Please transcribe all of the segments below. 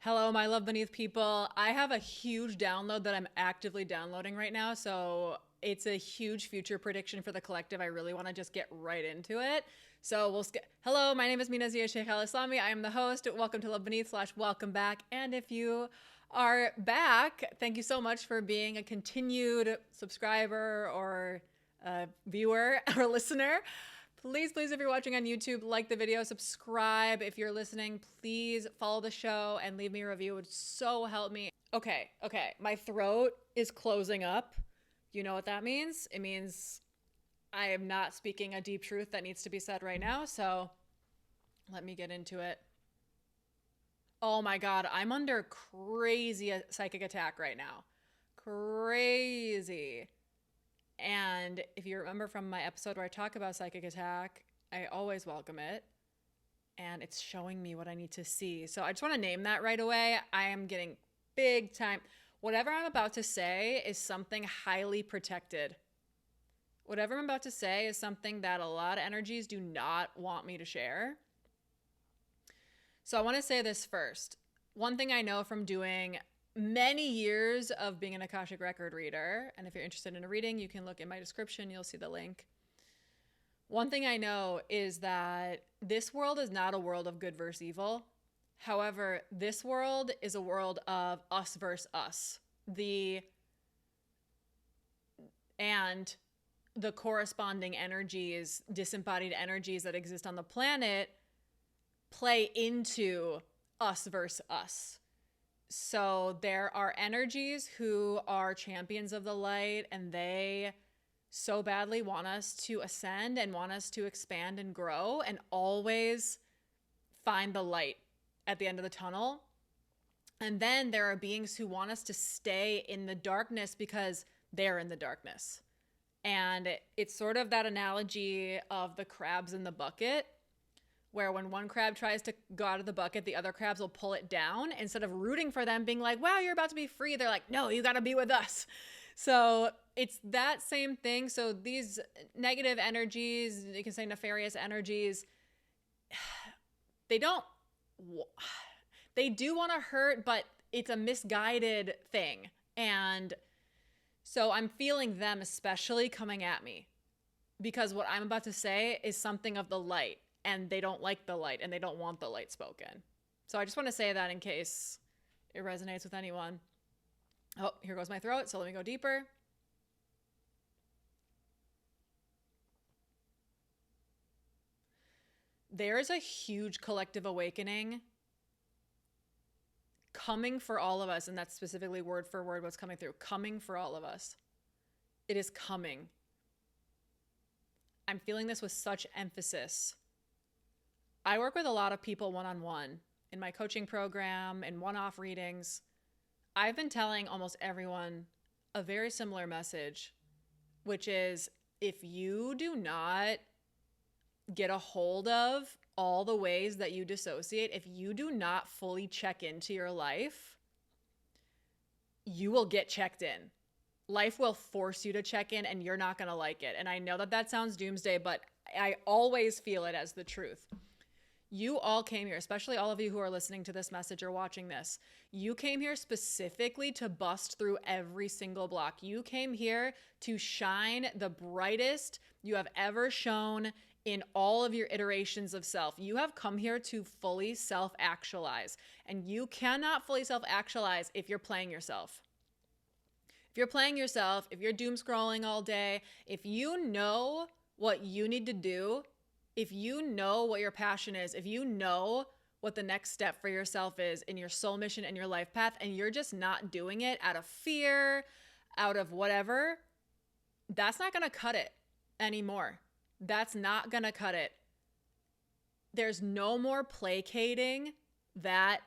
Hello, my love beneath people. I have a huge download that I'm actively downloading right now. So it's a huge future prediction for the collective. I really want to just get right into it. So hello, my name is Mina Zia Sheikh Al Islami. I am the host. Welcome to Love Beneath / welcome back. And if you are back, thank you so much for being a continued subscriber or viewer or listener. Please, if you're watching on YouTube, like the video, subscribe. If you're listening, please follow the show and leave me a review. It would so help me. Okay. My throat is closing up. You know what that means? It means I am not speaking a deep truth that needs to be said right now. So let me get into it. Oh my God, I'm under crazy psychic attack right now. Crazy. And if you remember from my episode where I talk about psychic attack, I always welcome it. And it's showing me what I need to see. So I just want to name that right away. I am getting big time. Whatever I'm about to say is something highly protected. Whatever I'm about to say is something that a lot of energies do not want me to share. So I want to say this first. One thing I know from doing many years of being an Akashic record reader, and if you're interested in a reading, you can look in my description, you'll see the link. One thing I know is that this world is not a world of good versus evil. However, this world is a world of us versus us. And the corresponding energies, disembodied energies that exist on the planet play into us versus us. So there are energies who are champions of the light, and they so badly want us to ascend and want us to expand and grow and always find the light at the end of the tunnel. And then there are beings who want us to stay in the darkness because they're in the darkness. And it's sort of that analogy of the crabs in the bucket, where when one crab tries to go out of the bucket, the other crabs will pull it down. Instead of rooting for them, being like, wow, you're about to be free, they're like, no, you got to be with us. So it's that same thing. So these negative energies, you can say nefarious energies, they do want to hurt, but it's a misguided thing. And so I'm feeling them especially coming at me because what I'm about to say is something of the light. And they don't like the light and they don't want the light spoken. So I just want to say that in case it resonates with anyone. Oh, here goes my throat. So let me go deeper. There is a huge collective awakening coming for all of us. And that's specifically word for word what's coming through. Coming for all of us. It is coming. I'm feeling this with such emphasis. I work with a lot of people one-on-one in my coaching program and one-off readings. I've been telling almost everyone a very similar message, which is if you do not get a hold of all the ways that you dissociate, if you do not fully check into your life, you will get checked in. Life will force you to check in and you're not going to like it. And I know that that sounds doomsday, but I always feel it as the truth. You all came here, especially all of you who are listening to this message or watching this. You came here specifically to bust through every single block. You came here to shine the brightest you have ever shown in all of your iterations of self. You have come here to fully self-actualize. And you cannot fully self-actualize if you're playing yourself. If you're playing yourself, if you're doom scrolling all day, if you know what you need to do, if you know what your passion is, if you know what the next step for yourself is in your soul mission and your life path, and you're just not doing it out of fear, out of whatever, that's not going to cut it anymore. That's not going to cut it. There's no more placating that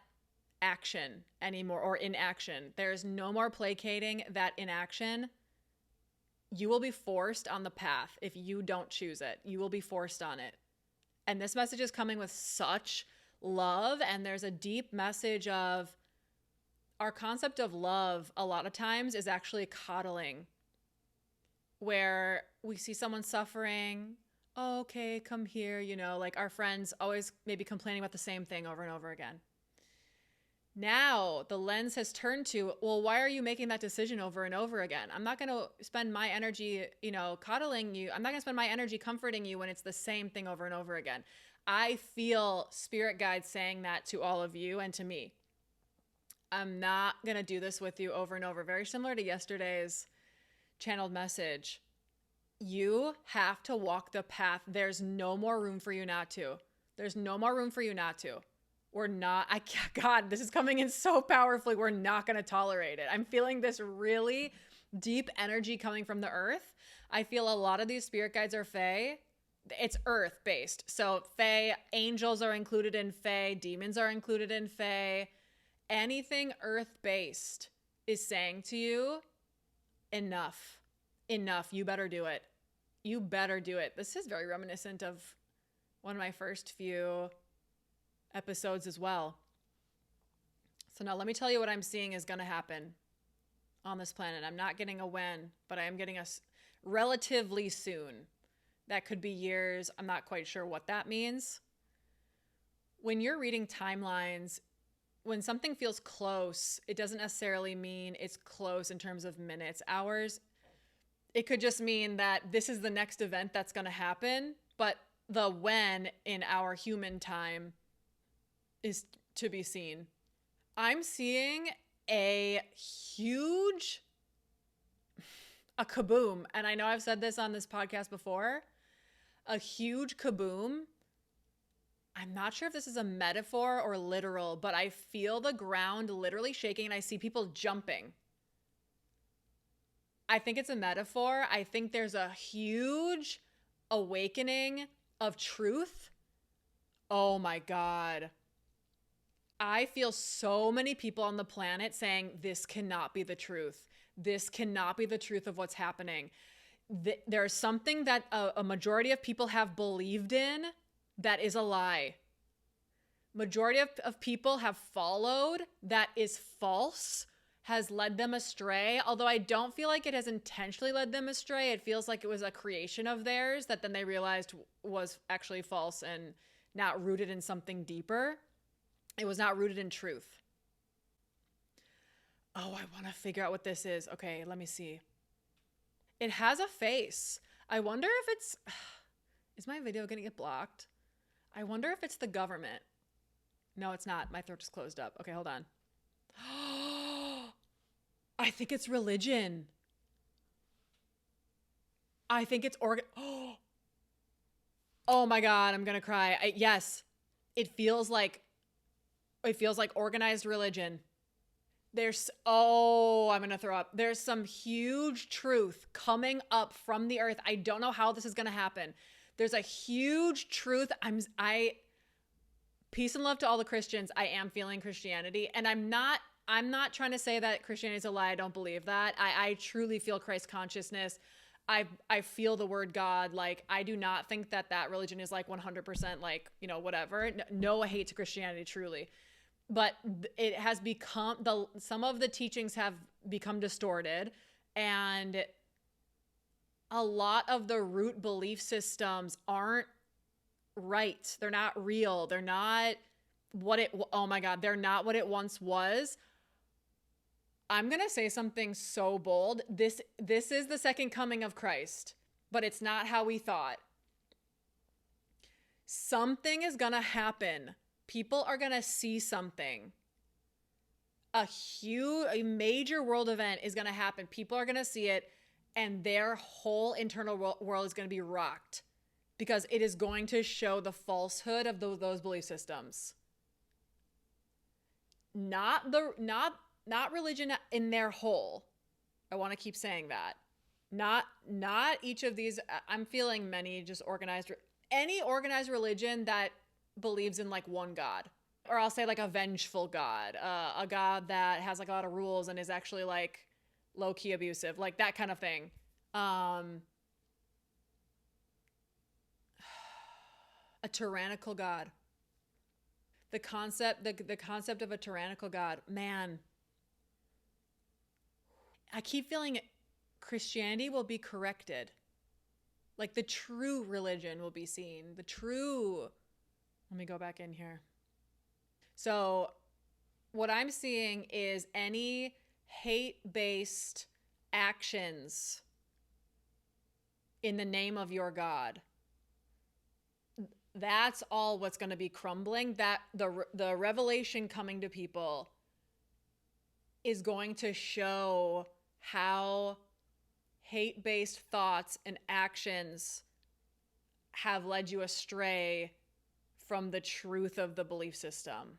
action anymore or inaction. There's no more placating that inaction. You will be forced on the path if you don't choose it. You will be forced on it. And this message is coming with such love. And there's a deep message of our concept of love a lot of times is actually coddling, where we see someone suffering. Oh, okay, come here. You know, like our friends always maybe complaining about the same thing over and over again. Now the lens has turned to, well, why are you making that decision over and over again? I'm not going to spend my energy, coddling you. I'm not going to spend my energy comforting you when it's the same thing over and over again. I feel spirit guides saying that to all of you and to me. I'm not going to do this with you over and over. Very similar to yesterday's channeled message. You have to walk the path. There's no more room for you not to. There's no more room for you not to. God, this is coming in so powerfully. We're not going to tolerate it. I'm feeling this really deep energy coming from the earth. I feel a lot of these spirit guides are Fae. It's earth based. So Fae, angels are included in Fae, demons are included in Fae. Anything earth based is saying to you, enough, you better do it. You better do it. This is very reminiscent of one of my first few episodes as well. So now let me tell you what I'm seeing is going to happen on this planet. I'm not getting a when, but I am getting us relatively soon. That could be years. I'm not quite sure what that means. When you're reading timelines, when something feels close, it doesn't necessarily mean it's close in terms of minutes, hours. It could just mean that this is the next event that's going to happen, but the when in our human time is to be seen. I'm seeing a kaboom. And I know I've said this on this podcast before, a huge kaboom. I'm not sure if this is a metaphor or literal, but I feel the ground literally shaking and I see people jumping. I think it's a metaphor. I think there's a huge awakening of truth. Oh my God. I feel so many people on the planet saying this cannot be the truth. This cannot be the truth of what's happening. There's something that a majority of people have believed in that is a lie. Majority of people have followed that is false, has led them astray. Although I don't feel like it has intentionally led them astray. It feels like it was a creation of theirs that then they realized was actually false and not rooted in something deeper. It was not rooted in truth. Oh, I want to figure out what this is. Okay, let me see. It has a face. I wonder if it's... Is my video going to get blocked? I wonder if it's the government. No, it's not. My throat just closed up. Okay, hold on. I think it's religion. I think it's Oh my God, I'm going to cry. Yes, it feels like organized religion. I'm going to throw up. There's some huge truth coming up from the earth. I don't know how this is going to happen. There's a huge truth. Peace and love to all the Christians. I am feeling Christianity, and I'm not trying to say that Christianity is a lie. I don't believe that. I truly feel Christ consciousness. I feel the word God. Like, I do not think that religion is like 100% like, whatever. No hate to Christianity, truly. But it has become, some of the teachings have become distorted, and a lot of the root belief systems aren't right. They're not real. They're not oh my God, they're not what it once was. I'm going to say something so bold. This is the second coming of Christ, but it's not how we thought. Something is going to happen. People are going to see something. A major world event is going to happen. People are going to see it, and their whole internal world is going to be rocked because it is going to show the falsehood of those belief systems. Not religion in their whole. I want to keep saying that. Not each of these. I'm feeling many just any organized religion that believes in like one God, or I'll say like a vengeful God, a God that has like a lot of rules and is actually like low-key abusive, like that kind of thing. A tyrannical God. The concept of a tyrannical God, man. I keep feeling Christianity will be corrected. Like the true religion will be seen. Let me go back in here. So what I'm seeing is any hate-based actions in the name of your God. That's all what's going to be crumbling. That the revelation coming to people is going to show how hate-based thoughts and actions have led you astray from the truth of the belief system.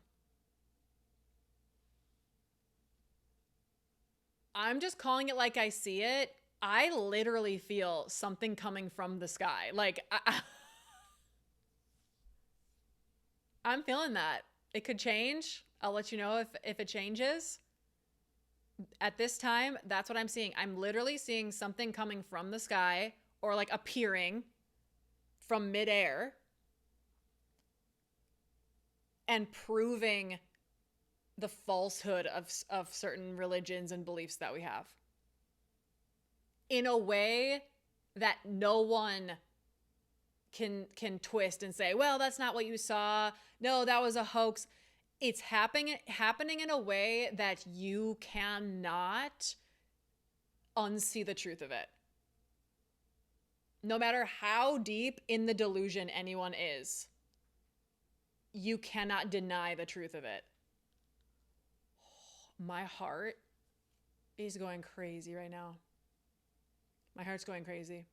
I'm just calling it like I see it. I literally feel something coming from the sky. Like, I'm feeling that. It could change. I'll let you know if it changes. At this time, that's what I'm seeing. I'm literally seeing something coming from the sky or like appearing from midair and proving the falsehood of certain religions and beliefs that we have in a way that no one can twist and say, well, that's not what you saw. No, that was a hoax. It's happening in a way that you cannot unsee the truth of it. No matter how deep in the delusion anyone is, you cannot deny the truth of it. My heart is going crazy right now. My heart's going crazy.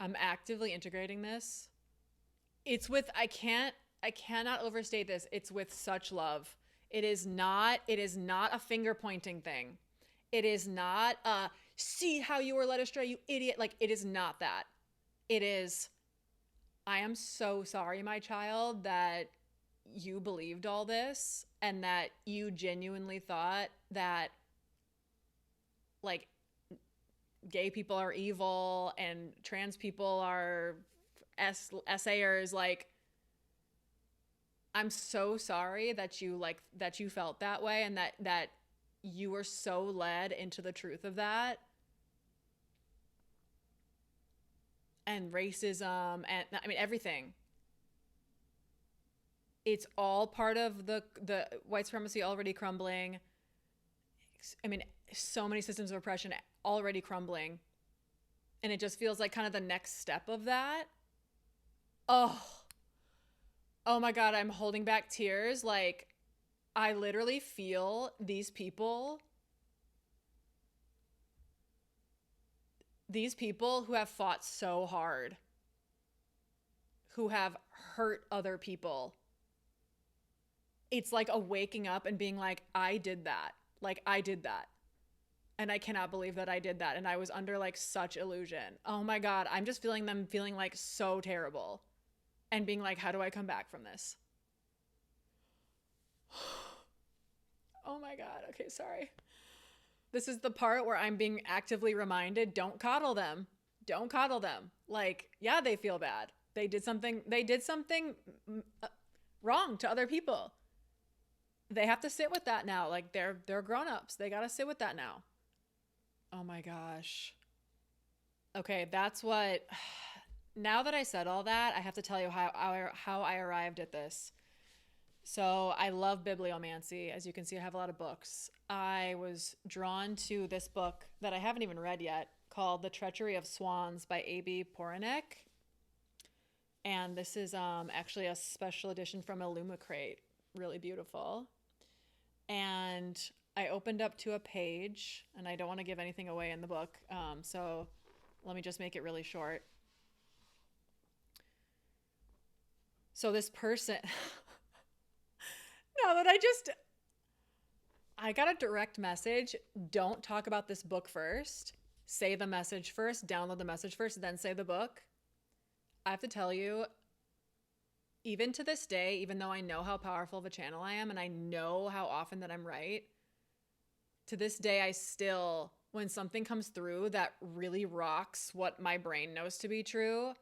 I'm actively integrating this. It's with, I cannot overstate this. It's with such love. It is not a finger pointing thing. It is not a, see how you were led astray, you idiot. Like, it is not that. It is, I am so sorry, my child, that you believed all this and that you genuinely thought that, like, gay people are evil and trans people are essayers. Like, I'm so sorry that you felt that way and that you were so led into the truth of that. And racism and I mean everything. It's all part of the white supremacy already crumbling. I mean, so many systems of oppression already crumbling. And it just feels like kind of the next step of that. Oh my God, I'm holding back tears. Like, I literally feel these people who have fought so hard, who have hurt other people. It's like a waking up and being like, I did that. Like, I did that. And I cannot believe that I did that. And I was under like such illusion. Oh my God. I'm just feeling them feeling like so terrible and being like, how do I come back from this? Oh my God. Okay, sorry. This is the part where I'm being actively reminded, don't coddle them. Don't coddle them. Like, yeah, they feel bad. They did something wrong to other people. They have to sit with that now. Like, they're grown-ups. They got to sit with that now. Oh my gosh. Okay, that's what, now that I said all that, I have to tell you how I arrived at this. So I love bibliomancy. As you can see, I have a lot of books. I was drawn to this book that I haven't even read yet called The Treachery of Swans by A.B. Poranek. And this is actually a special edition from Illumicrate. Really beautiful. And I opened up to a page, and I don't want to give anything away in the book, so let me just make it really short. So this person... No, that I got a direct message. Don't talk about this book first. Say the message first. Download the message first, then say the book. I have to tell you, even to this day, even though I know how powerful of a channel I am and I know how often that I'm right, to this day, I still, when something comes through that really rocks what my brain knows to be true,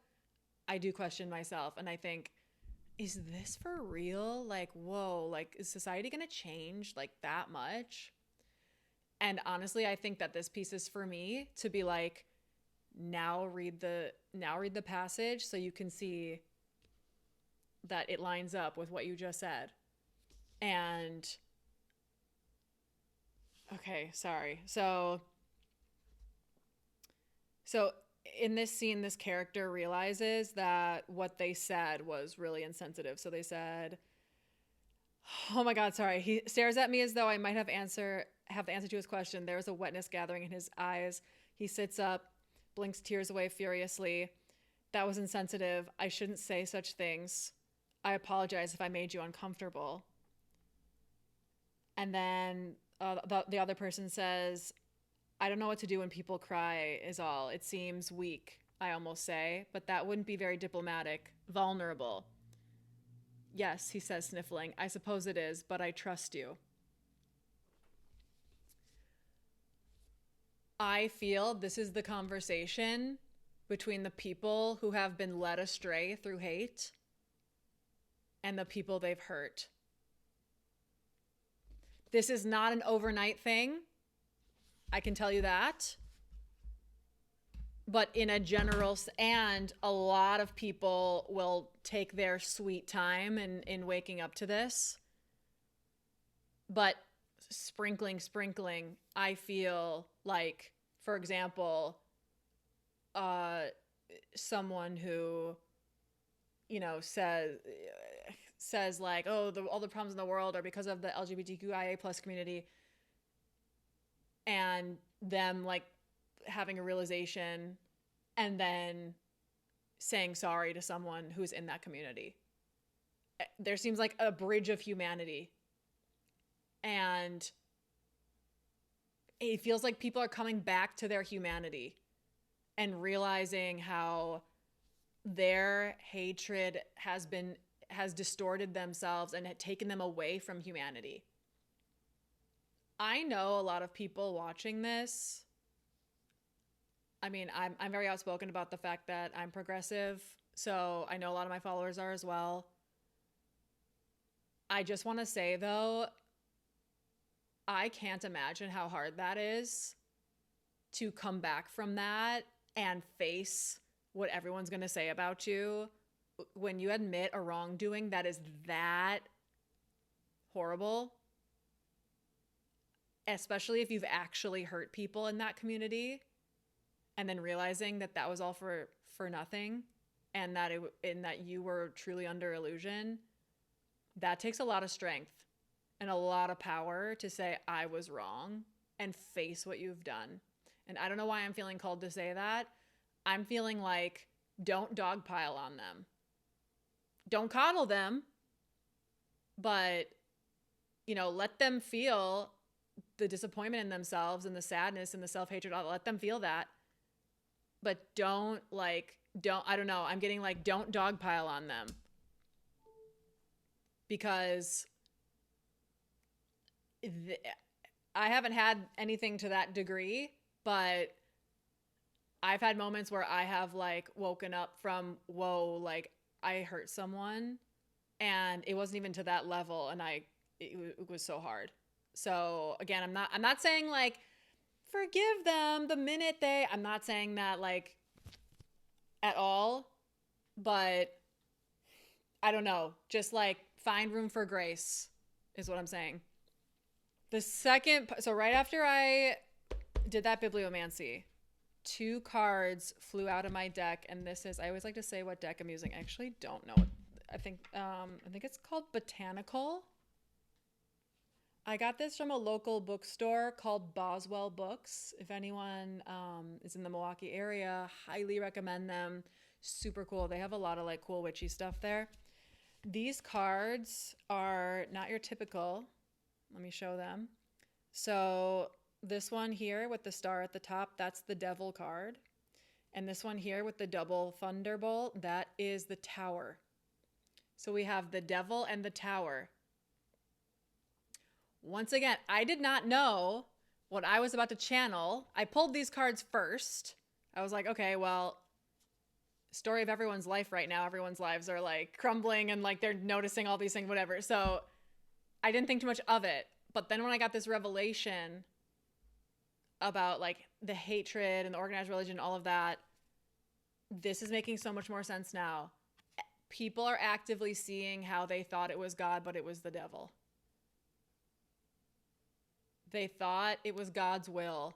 I do question myself. And I think, is this for real? Like, whoa, like, is society going to change like that much? And honestly, I think that this piece is for me to be like, now read the passage so you can see that it lines up with what you just said. And okay, sorry. So in this scene, this character realizes that what they said was really insensitive. So they said, "Oh my God, sorry." He stares at me as though I might have the answer to his question. There is a wetness gathering in his eyes. He sits up, blinks tears away furiously. "That was insensitive. I shouldn't say such things. I apologize if I made you uncomfortable." And then the other person says, "I don't know what to do when people cry is all. It seems weak, I almost say, but that wouldn't be very diplomatic. Vulnerable." "Yes," he says, sniffling. "I suppose it is, but I trust you." I feel this is the conversation between the people who have been led astray through hate and the people they've hurt. This is not an overnight thing. I can tell you that. But in a general, and a lot of people will take their sweet time in waking up to this. But sprinkling, I feel like, for example, someone who, says like, "Oh, all the problems in the world are because of the LGBTQIA plus community," and them like having a realization and then saying sorry to someone who's in that community. There seems like a bridge of humanity, and it feels like people are coming back to their humanity and realizing how their hatred has distorted themselves and had taken them away from humanity. I know a lot of people watching this. I mean, I'm very outspoken about the fact that I'm progressive, so I know a lot of my followers are as well. I just want to say though, I can't imagine how hard that is to come back from that and face what everyone's going to say about you when you admit a wrongdoing that is that horrible, especially if you've actually hurt people in that community, and then realizing that that was all for nothing, and that you were truly under illusion. That takes a lot of strength and a lot of power to say I was wrong and face what you've done. And I don't know why I'm feeling called to say that. I'm feeling like, don't dogpile on them. Don't coddle them, but, let them feel the disappointment in themselves and the sadness and the self-hatred. Let them feel that. But don't, I don't know. I'm getting like, don't dogpile on them. Because I haven't had anything to that degree, but I've had moments where I have like woken up from, whoa, like I hurt someone, and it wasn't even to that level, and it was so hard. So again, I'm not saying like forgive them the minute I'm not saying that like at all, but I don't know, just like find room for grace is what I'm saying. So right after I did that bibliomancy, 2 cards flew out of my deck, and I always like to say what deck I'm using. I actually don't know. I think it's called Botanical. I got this from a local bookstore called Boswell Books. If anyone is in the Milwaukee area, highly recommend them. Super cool. They have a lot of like cool witchy stuff there. These cards are not your typical. Let me show them. So this one here with the star at the top, that's the Devil card. And this one here with the double Thunderbolt, that is the Tower. So we have the Devil and the Tower. Once again, I did not know what I was about to channel. I pulled these cards first. I was like, okay, well, story of everyone's life right now. Everyone's lives are like crumbling and like they're noticing all these things, whatever. So I didn't think too much of it. But then when I got this revelation about like the hatred and the organized religion, all of that, this is making so much more sense now. People are actively seeing how they thought it was God, but it was the devil. They thought it was God's will,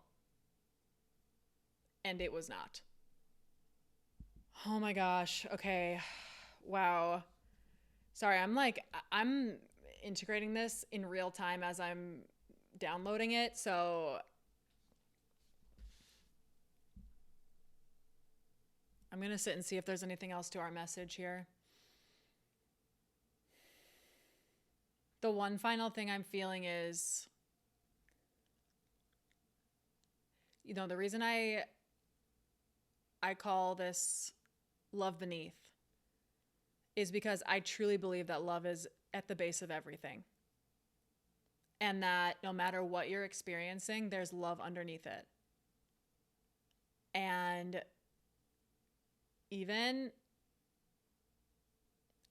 and it was not. Oh my gosh. Okay. Wow. Sorry, I'm integrating this in real time as I'm downloading it. So I'm going to sit and see if there's anything else to our message here. The one final thing I'm feeling is, the reason I call this love beneath is because I truly believe that love is at the base of everything. And that no matter what you're experiencing, there's love underneath it. And even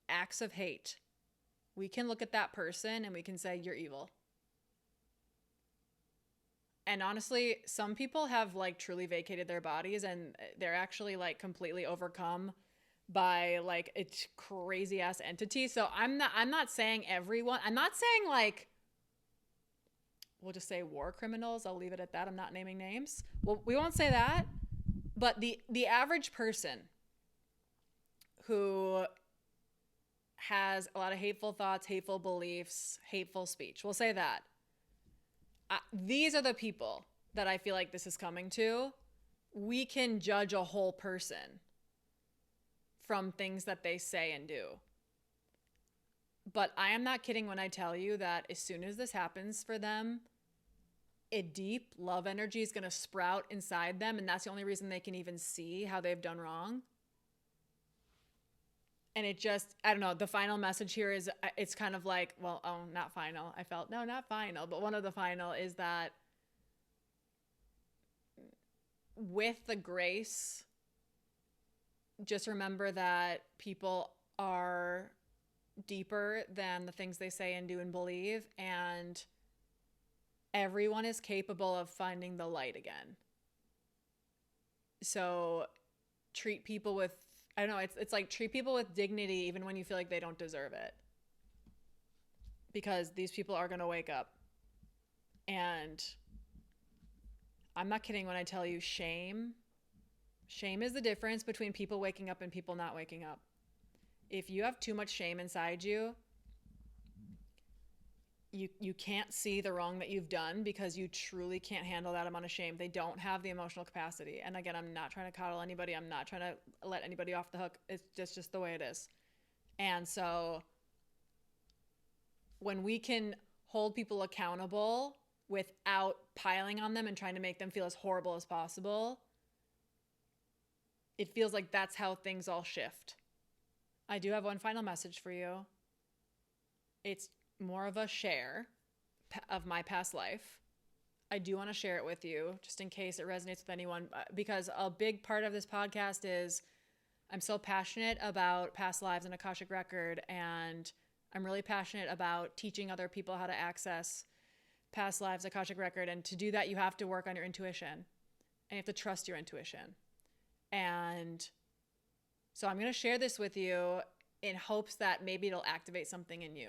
acts of hate, we can look at that person and we can say, you're evil. And honestly, some people have like truly vacated their bodies and they're actually like completely overcome by like a crazy ass entity. So I'm not saying everyone, I'm not saying like, we'll just say war criminals. I'll leave it at that. I'm not naming names. Well, we won't say that. But the average person who has a lot of hateful thoughts, hateful beliefs, hateful speech, we'll say that. These are the people that I feel like this is coming to. We can judge a whole person from things that they say and do. But I am not kidding when I tell you that as soon as this happens for them, a deep love energy is going to sprout inside them. And that's the only reason they can even see how they've done wrong. And it just, I don't know, the final message here is, it's kind of like, well, oh, not final. I felt, no, not final. But one of the final is that with the grace, just remember that people are deeper than the things they say and do and believe. And everyone is capable of finding the light again. So treat people with, I don't know, it's like treat people with dignity even when you feel like they don't deserve it. Because these people are going to wake up. And I'm not kidding when I tell you shame is the difference between people waking up and people not waking up. If you have too much shame inside you, you can't see the wrong that you've done because you truly can't handle that amount of shame. They don't have the emotional capacity. And again, I'm not trying to coddle anybody. I'm not trying to let anybody off the hook. It's just the way it is. And so when we can hold people accountable without piling on them and trying to make them feel as horrible as possible, it feels like that's how things all shift. I do have one final message for you. It's more of a share of my past life. I do want to share it with you just in case it resonates with anyone, because a big part of this podcast is I'm so passionate about past lives and Akashic Record, and I'm really passionate about teaching other people how to access past lives, Akashic Record. And to do that, you have to work on your intuition and you have to trust your intuition. And so I'm going to share this with you in hopes that maybe it'll activate something in you.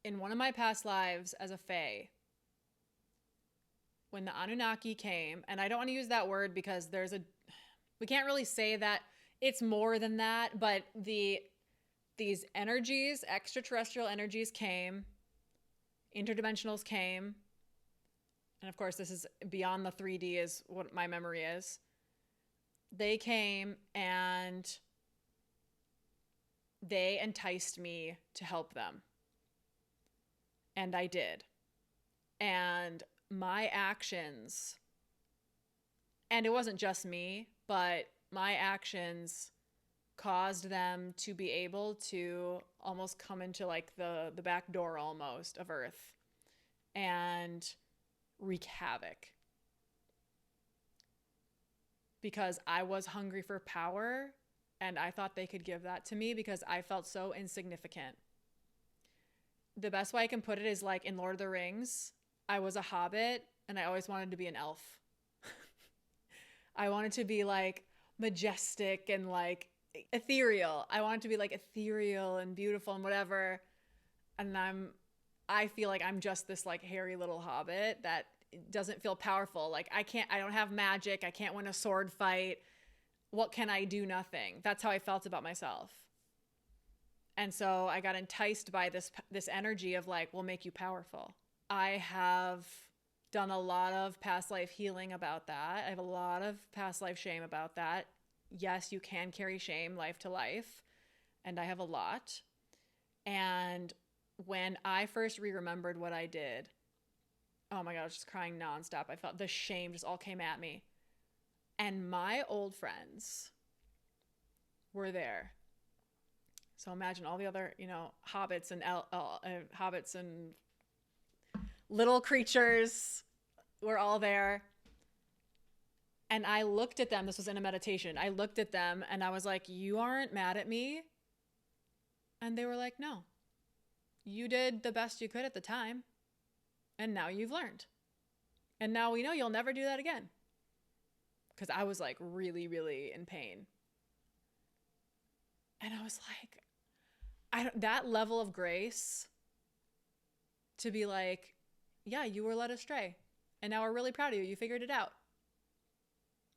In one of my past lives as a fae, when the Anunnaki came, and I don't want to use that word because we can't really say that it's more than that, but these energies, extraterrestrial energies came, interdimensionals came, and of course this is beyond the 3D is what my memory is. They came and they enticed me to help them. And I did. And my actions, and it wasn't just me, but my actions caused them to be able to almost come into like the back door almost of Earth and wreak havoc. Because I was hungry for power and I thought they could give that to me because I felt so insignificant. The best way I can put it is like in Lord of the Rings, I was a hobbit and I always wanted to be an elf. I wanted to be like majestic and like ethereal. I wanted to be like ethereal and beautiful and whatever. And I feel like I'm just this like hairy little hobbit that doesn't feel powerful. Like I don't have magic. I can't win a sword fight. What can I do? Nothing. That's how I felt about myself. And so I got enticed by this energy of like, we'll make you powerful. I have done a lot of past life healing about that. I have a lot of past life shame about that. Yes, you can carry shame life to life, and I have a lot. And when I first remembered what I did, oh my God, I was just crying nonstop. I felt the shame just all came at me. And my old friends were there. So imagine all the other, hobbits and little creatures were all there. And I looked at them. This was in a meditation. I looked at them and I was like, you aren't mad at me? And they were like, no, you did the best you could at the time. And now you've learned. And now we know you'll never do that again. Because I was like really, really in pain. And I was like, that level of grace to be like, yeah, you were led astray. And now we're really proud of you. You figured it out.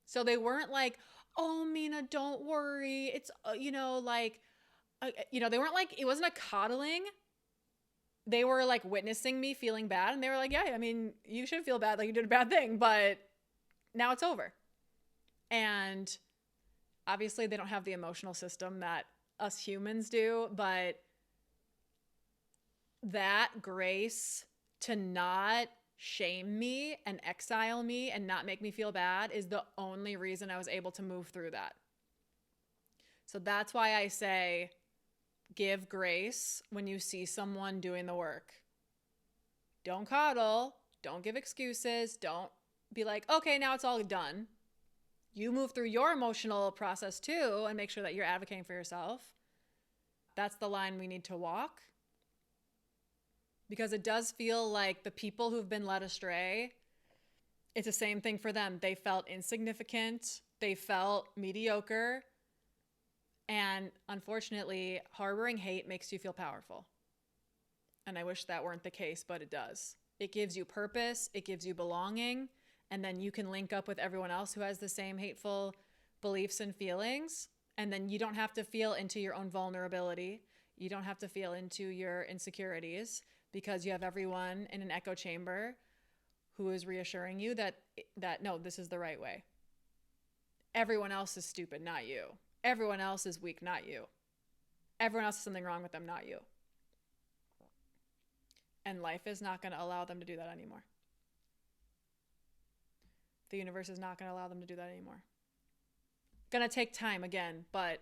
So they weren't like, oh, Mina, don't worry. It's, they weren't like, it wasn't a coddling. They were like witnessing me feeling bad. And they were like, yeah, I mean, you should feel bad. Like you did a bad thing, but now it's over. And obviously they don't have the emotional system that us humans do, but that grace to not shame me and exile me and not make me feel bad is the only reason I was able to move through that. So that's why I say, give grace when you see someone doing the work. Don't coddle. Don't give excuses. Don't be like, okay, now it's all done. You move through your emotional process too and make sure that you're advocating for yourself. That's the line we need to walk. Because it does feel like the people who've been led astray, it's the same thing for them. They felt insignificant. They felt mediocre. And unfortunately, harboring hate makes you feel powerful. And I wish that weren't the case, but it does. It gives you purpose. It gives you belonging. And then you can link up with everyone else who has the same hateful beliefs and feelings. And then you don't have to feel into your own vulnerability. You don't have to feel into your insecurities because you have everyone in an echo chamber who is reassuring you that no, this is the right way. Everyone else is stupid, not you. Everyone else is weak, not you. Everyone else has something wrong with them, not you. And life is not going to allow them to do that anymore. The universe is not going to allow them to do that anymore. Going to take time again, but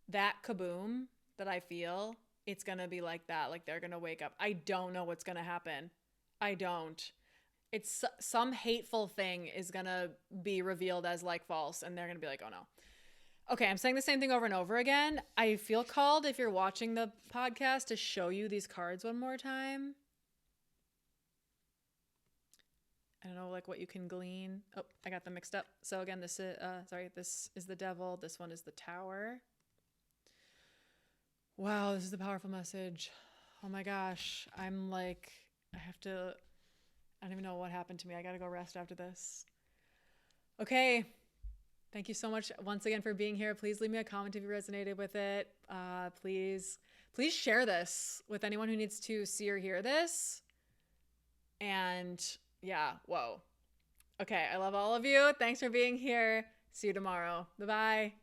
that kaboom that I feel, it's going to be like that. Like they're going to wake up. I don't know what's going to happen. I don't. It's some hateful thing is going to be revealed as like false. And they're going to be like, oh no. Okay, I'm saying the same thing over and over again. I feel called, if you're watching the podcast, to show you these cards one more time. I don't know, like what you can glean. Oh, I got them mixed up. So again, this is the Devil. This one is the Tower. Wow, this is a powerful message. Oh my gosh. I don't even know what happened to me. I got to go rest after this. Okay. Thank you so much once again for being here. Please leave me a comment if you resonated with it. Please share this with anyone who needs to see or hear this. And yeah, whoa. Okay, I love all of you. Thanks for being here. See you tomorrow. Bye-bye.